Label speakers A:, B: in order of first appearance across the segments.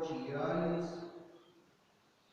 A: 146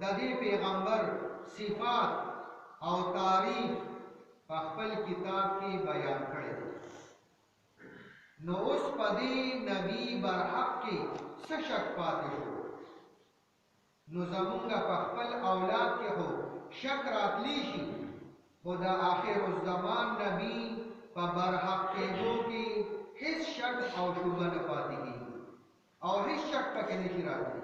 A: د دې پیغمبر صفات او تعریف په خپل کتاب کې بیان کړی دی. نو اوس په دې نبی برحق کې څه شک پاتې شو؟ نو زمونږ په خپل اولاد کې خو شک راتلی شي، خو د آخر الزمان نبی په برحق کېدو کې هیڅ شک او شبهه نه پاتې کېږي او هیڅ شک پکې نشي راتلی.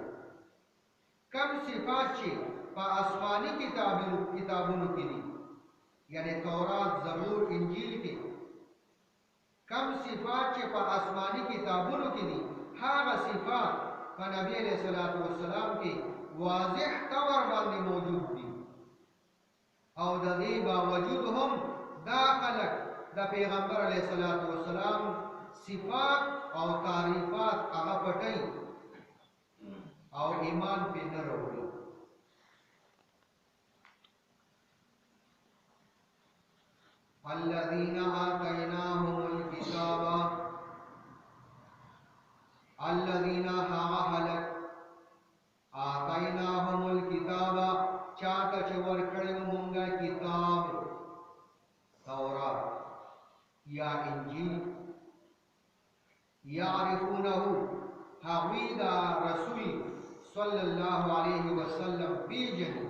A: کم صفات چې په آسماني کتابونو کې دي، یعنی تورات، زبور، انجیل کې کم صفات چې په آسماني کتابونو کې دي، هغه صفات په نبی علیہ الصلوۃ والسلام کې واضح طور باندې موجود دي، او د دې باوجود هم دا خلک د پیغمبر علیہ الصلوۃ والسلام صفات او تعریفات هغه پټي او ایمان پې نه راوړي. الذين آتيناهم الكتاب، الذين هلك آتيناهم الكتاب چاته چې ورکړو مونږه کتاب، تورات یا انجیل، يعرفونه هغوی دا رسول صلی الله علیه وسلم پیژني،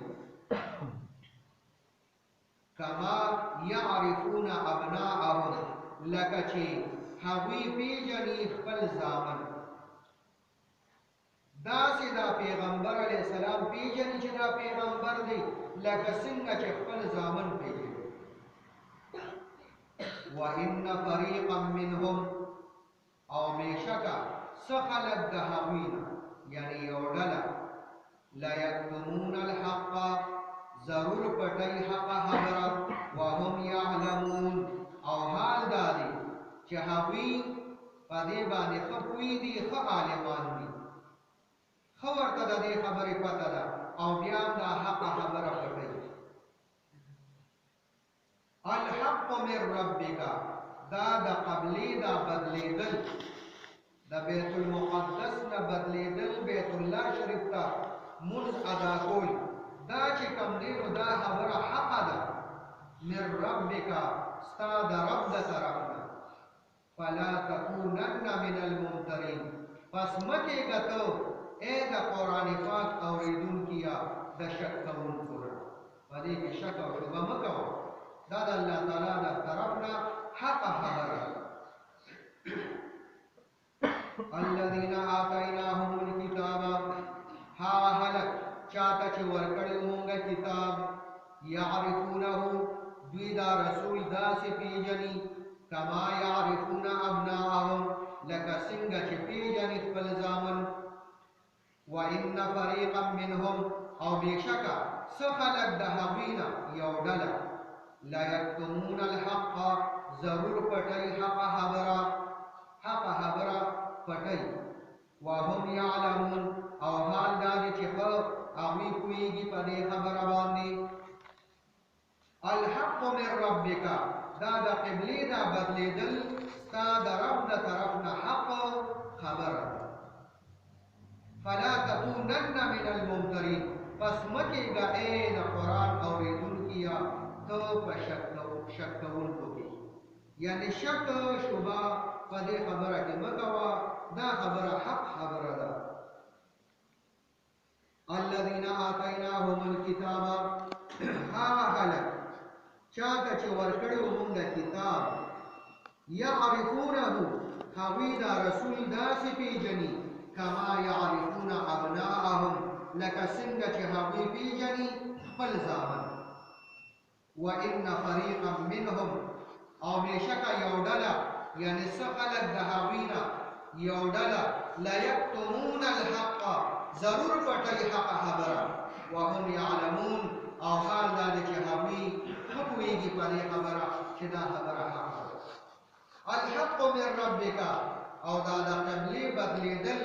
A: کما يعرفون ابناءهم لکه چې هغوی پیژني خپل زامن. داسې دا پیغمبر علیه السلام پیژني چې دا پیغمبر دی لکه څنګه چې خپل زامن پیژني. وان فريقا منهم، او بېشکه څه خلک د هغوی نه یعنی یو ډله لا یکتمون الحق، ضرور پټي حق خبره، وهم یعلمون، او حال دا دی چې هغوی په دې باندې ښه پوهېږي، ښه عالمان دي، ښه ورته د دې خبرې پته ده، او بیا هم دا حق خبره پټوي. الحق من ربک، دا د قبلې دا بدلېدل، د بیت المقدس نه بدلېدل بیت الله شریف ته منځ ادا کول، دا چې کوم دی نو دا خبره حقه ده. من ربک، ستا د رب د طرف نه. فلا تکونن من الممترین، پس مه کېږه ته ای د قرآن پاک اورېدونکیه د شک کوونکو نه، په دې کې شک او شبهه مه کوه، دا د الله تعالی د طرف نه حقه خبره ده. الذين آتيناهم الكتاب، ها هلک چاته چې ورکړی مونږه کتاب، يعرفونه، دوی دا رسول داسې پیژني، کما يعرفون ابناءهم، لکه څنګه چې پیژني خپل زامن. وان فريقا منهم، او بېشکه څه خلک د هغوی نه یو ډله لا یکتمون الحق، ضرور پټوي حقه خبره، حقه خبره پټوي. وهم یعلمون، او حال دا دی چې ښه هغوی پوهېږي په دې خبره باندې. الحق من ربک، دا د قبلې دا بدلېدل ستا د رب د طرف نه حق خبره ده. فلا تکونن من الممترین، پس مه کېږه ای د قرآن اورېدونکیه ته په شک کوونکو کې، یعنی شک شبه په دې خبره کې مه کوه، دا خبره حق خبره ده. الذين آتيناهم الكتاب، هغه خلک چاته چې ورکړو مونږه کتاب، يعرفونه، هغوی دا رسول داسې پیژني، کما يعرفون ابناءهم، لکه څنګه چې هغوی پیژني خپل زامن. وان فريقا منهم، او بېشکه یو ډله یعنی څه خلک د هغوی نه یو ډله لا یکتمون الحق، ضرور پټوي حقه خبره، وهم یعلمون، او حال دا دی چې هغوی ښه پوهېږي په دې خبره چې دا خبره حقه ده. الحق من ربک، او دا د قبلې بدلېدل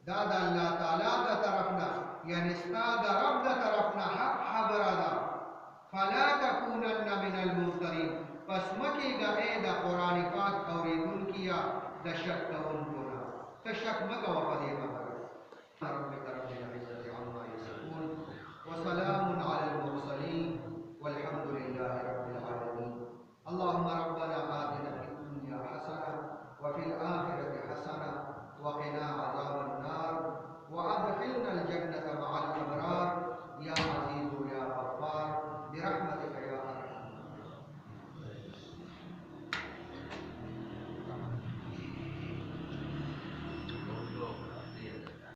A: دا د الله تعالی د طرف نه یعنی ستا د رب د طرف نه حق خبره ده. فلا تکونن من الممترین، پس مه کېږه ای د قرآن پاک اورېدونکیه د شک کوونکو نه، ته شک مه کوه په دې باندې.